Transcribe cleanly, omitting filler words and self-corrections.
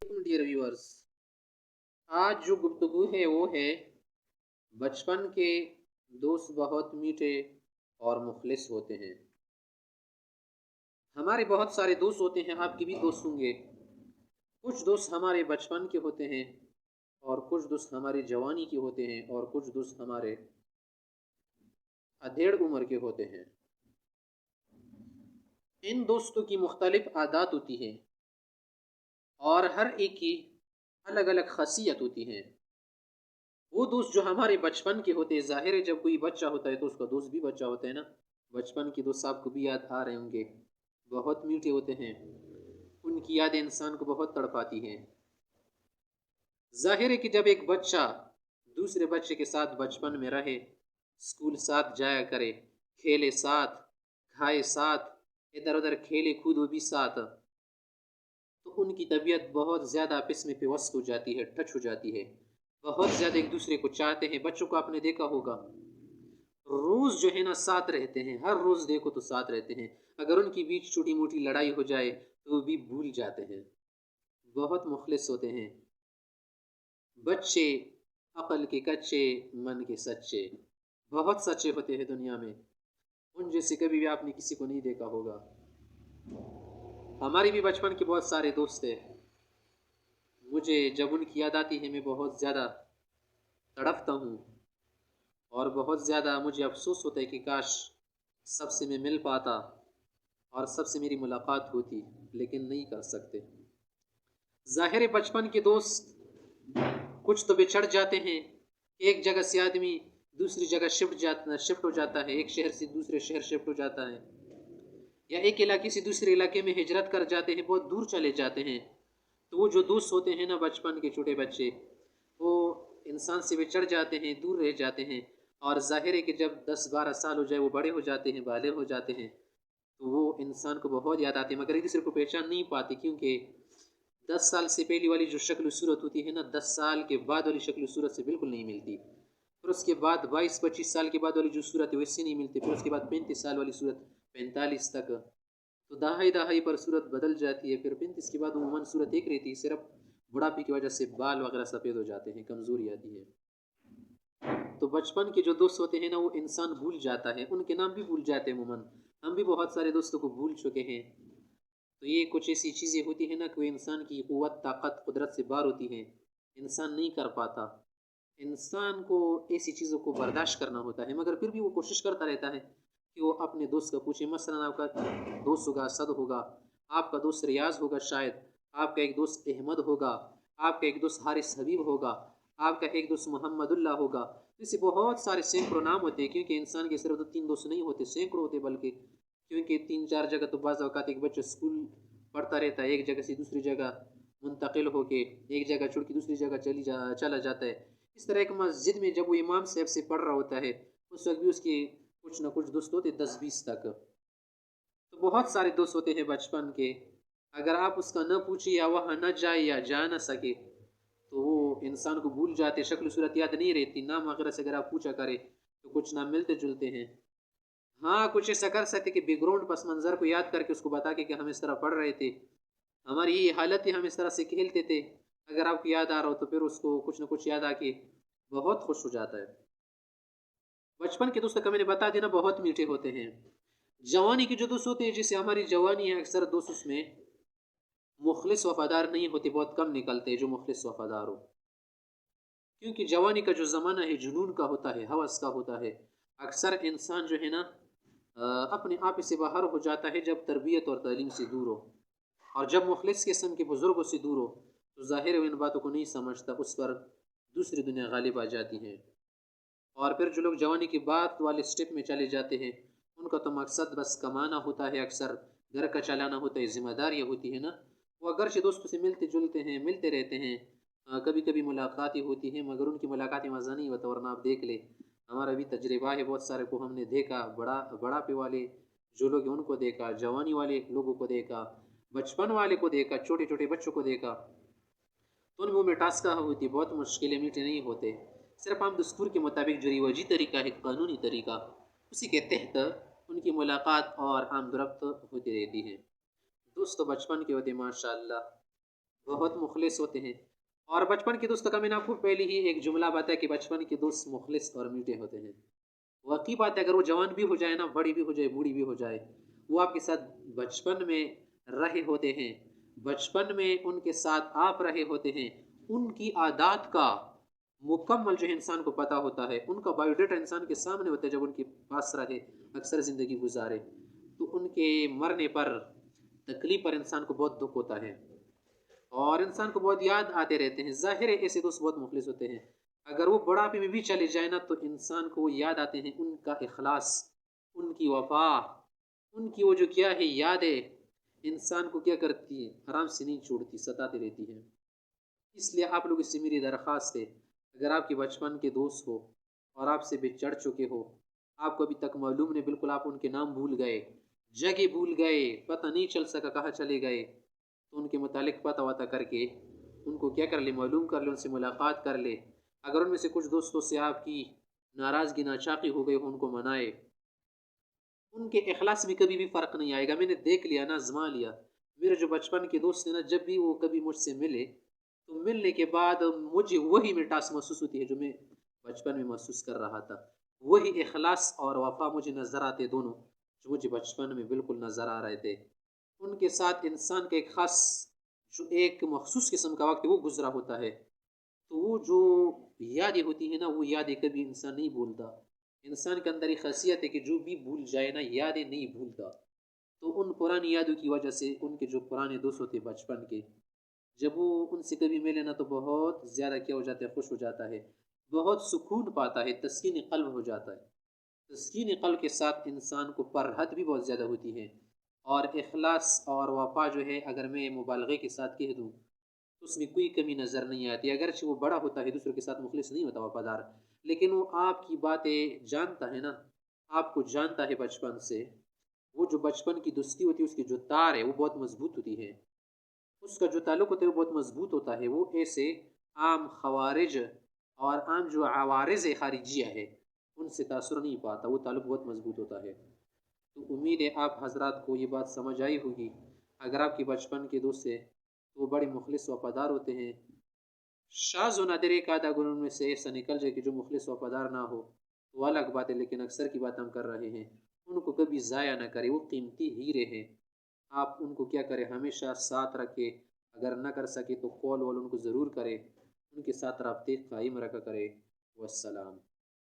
Dear viewers, आज जो गुफ्तगू है वो है बचपन के दोस्त बहुत मीठे और मुखलिस होते हैं। हमारे बहुत सारे दोस्त होते हैं, आपके भी दोस्त होंगे। कुछ दोस्त हमारे बचपन के होते हैं और कुछ दोस्त हमारी जवानी के होते हैं और कुछ दोस्त हमारे अधेड़ उम्र के होते हैं। इन दोस्तों की मुख्तलिफ आदत होती है और हर एक की अलग अलग खासियत होती है। वो दोस्त जो हमारे बचपन के होते हैं, ज़ाहिर है जब कोई बच्चा होता है तो उसका दोस्त भी बच्चा होता है ना। बचपन के दोस्त आपको भी याद आ रहे होंगे, बहुत मीठे होते हैं। उनकी यादें इंसान को बहुत तड़पाती हैं। ज़ाहिर है कि जब एक बच्चा दूसरे बच्चे के साथ बचपन में रहे, स्कूल साथ जाया करे, खेले साथ, खाए साथ, इधर उधर खेले कूदो भी साथ, तो उनकी तबीयत बहुत ज़्यादा आपस में पेवस्त हो जाती है, टच हो जाती है। बहुत ज़्यादा एक दूसरे को चाहते हैं। बच्चों को आपने देखा होगा, रोज़ जो है ना साथ रहते हैं, हर रोज़ देखो तो साथ रहते हैं। अगर उनकी बीच छोटी मोटी लड़ाई हो जाए तो वो भी भूल जाते हैं। बहुत मुखलिस होते हैं बच्चे, अक़ल के कच्चे, मन के सच्चे। बहुत सच्चे होते हैं दुनिया में, उन जैसे कभी भी आपने किसी को नहीं देखा होगा। हमारे भी बचपन के बहुत सारे दोस्त थे। मुझे जब उनकी याद आती है मैं बहुत ज़्यादा तड़पता हूँ और बहुत ज़्यादा मुझे अफसोस होता है कि काश सबसे मैं मिल पाता और सबसे मेरी मुलाकात होती, लेकिन नहीं कर सकते। ज़ाहिर है बचपन के दोस्त कुछ तो बिछड़ जाते हैं। एक जगह से आदमी दूसरी जगह शिफ्ट हो जाता है, एक शहर से दूसरे शहर शिफ्ट हो जाता है, या एक इलाके से दूसरे इलाके में हिजरत कर जाते हैं, बहुत दूर चले जाते हैं। तो वो जो दोस्त होते हैं ना बचपन के छोटे बच्चे, वो इंसान से बिछड़ जाते हैं, दूर रह जाते हैं। और ज़ाहिर है कि जब 10-12 साल हो जाए, वो बड़े हो जाते हैं, बालिग हो जाते हैं, तो वो इंसान को बहुत याद आती है, मगर एक दूसरे को पहचान नहीं पाती, क्योंकि 10 साल से पहली वाली जो शक्ल सूरत होती है ना, 10 साल के बाद वाली शक्ल सूरत से बिल्कुल नहीं मिलती। फिर उसके बाद 22-25 साल के बाद वाली जो सूरत है वैसी नहीं मिलती। फिर उसके बाद 35 साल वाली सूरत, 45 तक, तो दहाई दहाई पर सूरत बदल जाती है। फिर 35 के बाद उमूमन सूरत एक रहती है, सिर्फ बुढ़ापे की वजह से बाल वगैरह सफ़ेद हो जाते हैं, कमज़ोरी आती है। तो बचपन के जो दोस्त होते हैं ना, वो इंसान भूल जाता है, उनके नाम भी भूल जाते हैं अमूमन। हम भी बहुत सारे दोस्तों को भूल चुके हैं। तो ये कुछ ऐसी चीज़ें होती हैं ना कि इंसान की क़ुव्वत, ताकत, कुदरत से बाहर होती हैं, इंसान नहीं कर पाता। इंसान को ऐसी चीज़ों को बर्दाश्त करना होता है, मगर फिर भी वो कोशिश करता रहता है कि वो अपने दोस्त का पूछे। मसलन आपका दोस्त होगा सद होगा, आपका दोस्त रियाज होगा, शायद आपका एक दोस्त अहमद होगा, आपका एक दोस्त हारिस हबीब होगा, आपका एक दोस्त मोहम्मदुल्लाह होगा। जैसे बहुत सारे सैकड़ों नाम होते हैं, क्योंकि इंसान के सिर्फ 2-3 दोस्त नहीं होते, सैकड़ों होते बल्कि। क्योंकि 3-4 जगह तो बाज़ औक़ात एक बच्चा स्कूल पढ़ता रहता है, एक जगह से दूसरी जगह मुंतकिल होके एक जगह छोड़ के दूसरी जगह चला जाता है। इस तरह एक मस्जिद में जब वो इमाम साहब से पढ़ रहा होता है, उस वक्त भी उसके कुछ ना कुछ दोस्त होते, 10-20 तक। तो बहुत सारे दोस्त होते हैं बचपन के। अगर आप उसका न पूछिए या वहाँ न जाए या जा न सके, तो वो इंसान को भूल जाते, शक्ल सूरत याद नहीं रहती। नाम वगैरह से अगर आप पूछा करें तो कुछ नाम मिलते जुलते हैं। हाँ, कुछ ऐसा कर सकते कि बैकग्राउंड पस मंज़र को याद करके उसको बता के कि हम इस तरह पढ़ रहे थे, हमारी ये हालत थी, हम इस तरह से खेलते थे। अगर आपको याद आ रहा हो तो फिर उसको कुछ ना कुछ याद आके बहुत खुश हो जाता है। बचपन के दोस्त का मैंने बता देना बहुत मीठे होते हैं। जवानी के जो दोस्त होते हैं, जैसे हमारी जवानी है, अक्सर दोस्त उसमें मुखलिस वफ़ादार नहीं होते, बहुत कम निकलते हैं जो मुखलिस वफ़ादार हो। क्योंकि जवानी का जो ज़माना है जुनून का होता है, हवस का होता है। अक्सर इंसान जो है ना अपने आप से बाहर हो जाता है जब तरबियत और तालीम से दूर हो, और जब मुखलिस किस्म के बुज़ुर्गों से दूर हो तो ज़ाहिर है इन बातों को नहीं समझता, उस पर दूसरी दुनिया गालिब आ जाती है। और फिर जो लोग जवानी के बाद वाले स्टेप में चले जाते हैं, उनका तो मकसद बस कमाना होता है, अक्सर घर का चलाना होता है, ज़िम्मेदारियाँ होती है ना। वो अगरचे दोस्तों से मिलते जुलते हैं, मिलते रहते हैं, कभी कभी मुलाकातें होती हैं, मगर उनकी मुलाकातें मज़ा नहीं होता। वरना आप देख ले, हमारा भी तजर्बा है, बहुत सारे को हमने देखा, बड़ापे वाले जो लोग हैं उनको देखा, जवानी वाले लोगों को देखा, बचपन वाले को देखा, छोटे छोटे बच्चों को देखा। तो उन में टास्क होती, बहुत मुश्किलें मीठे नहीं होते। सिर्फ हम दस्तूर के मुताबिक जो रिवाजी तरीका है, कानूनी तरीका, उसी के तहत उनकी मुलाकात और आमदरफ्त होती रहती है। दोस्त तो बचपन के होते माशाअल्लाह, बहुत मुखलिस होते हैं। और बचपन के दोस्तों का मैंने आपको पहले ही एक जुमला बताया कि बचपन के दोस्त मुखलिस और मीठे होते हैं। वाकई बात है, अगर वो जवान भी हो जाए ना, बड़ी भी हो जाए, बूढ़ी भी हो जाए, वो आपके साथ बचपन में रहे होते हैं, बचपन में उनके साथ आप रहे होते हैं, उनकी आदत का मुकम्मल जो है इंसान को पता होता है, उनका बायोडाटा इंसान के सामने होता है जब उनके पास रहे, अक्सर ज़िंदगी गुजारे, तो उनके मरने पर, तकलीफ पर इंसान को बहुत दुख होता है और इंसान को बहुत याद आते रहते हैं। ज़ाहिर है ऐसे दोस्त बहुत मुखलिस होते हैं। अगर वो बुढ़ापे में भी चले जाए ना तो इंसान को वो याद आते हैं, उनका इखलास, उनकी वफा, उनकी वो जो क्या है यादें इंसान को क्या करती है, आराम से नहीं छोड़ती, सताती रहती है। इसलिए आप लोगों से मेरी दरख्वास्त है, अगर आपके बचपन के दोस्त हो और आपसे बिछड़ चुके हो, आपको अभी तक मालूम नहीं, बिल्कुल आप उनके नाम भूल गए, जगह भूल गए, पता नहीं चल सका कहाँ चले गए, तो उनके मुतालिक पता वता करके उनको क्या कर ले, मालूम कर ले, उनसे मुलाकात कर ले। अगर उनमें से कुछ दोस्तों से आपकी नाराज़गी नाचाकी हो गई हो, उनको मनाए। उनके इखलास में कभी भी फ़र्क नहीं आएगा। मैंने देख लिया ना, आज़मा लिया। मेरे जो बचपन के दोस्त हैं ना, जब भी वो कभी मुझसे मिले तो मिलने के बाद मुझे वही मिठास महसूस होती है जो मैं बचपन में महसूस कर रहा था। वही इखलास और वफा मुझे नज़र आते दोनों, जो मुझे बचपन में बिल्कुल नज़र आ रहे थे। उनके साथ इंसान का एक ख़ास जो एक मखसूस किस्म का वक्त है वो गुज़रा होता है। तो वो जो यादें होती हैं ना, वो यादें कभी इंसान नहीं भूलता। इंसान के अंदर एक खासियत है कि जो भी भूल जाए ना, यादें नहीं भूलता। तो उन पुरानी यादों की वजह से उनके जो पुराने दोस्त होते बचपन के, जब वो उनसे कभी मिले ना तो बहुत ज़्यादा क्या हो जाता है, खुश हो जाता है, बहुत सुकून पाता है, तस्कीन क़ल्ब हो जाता है। तस्कीन क़ल्ब के साथ इंसान को फरहत भी बहुत ज़्यादा होती है। और इखलास और वफा जो है, अगर मैं मुबालगे के साथ कह दूँ तो उसमें कोई कमी नज़र नहीं आती। अगरचे वो बड़ा होता है, दूसरों के साथ मुखलिस नहीं होता, वफादार, लेकिन वो आपकी बातें जानता है ना, आपको जानता है बचपन से। वो जो बचपन की दोस्ती होती है, उसकी जो तार है वो बहुत मजबूत होती है, उसका जो ताल्लुक होता है वो बहुत मजबूत होता है। वो ऐसे आम खवारिज और आम जो आवारिज खारिजिया है उनसे तासुर नहीं पाता, वो ताल्लुक बहुत मजबूत होता है। तो उम्मीद है आप हजरात को ये बात समझ आई होगी। अगर आपके बचपन के दोस्त हैं तो वो बड़े मुखलिस वफादार होते हैं। शाज़ व नादिर एक आधा गुण में से ऐसा निकल जाए कि जो मुखलिस वफादार ना हो तो अलग बात है, लेकिन अक्सर की बात हम कर रहे हैं। उनको कभी ज़ाया ना करें, वो कीमती हीरे हैं। आप उनको क्या करें, हमेशा साथ रखें। अगर ना कर सके तो कॉल वॉल उनको ज़रूर करें, उनके साथ रब्ते कायम रखा करें। वस्सलाम।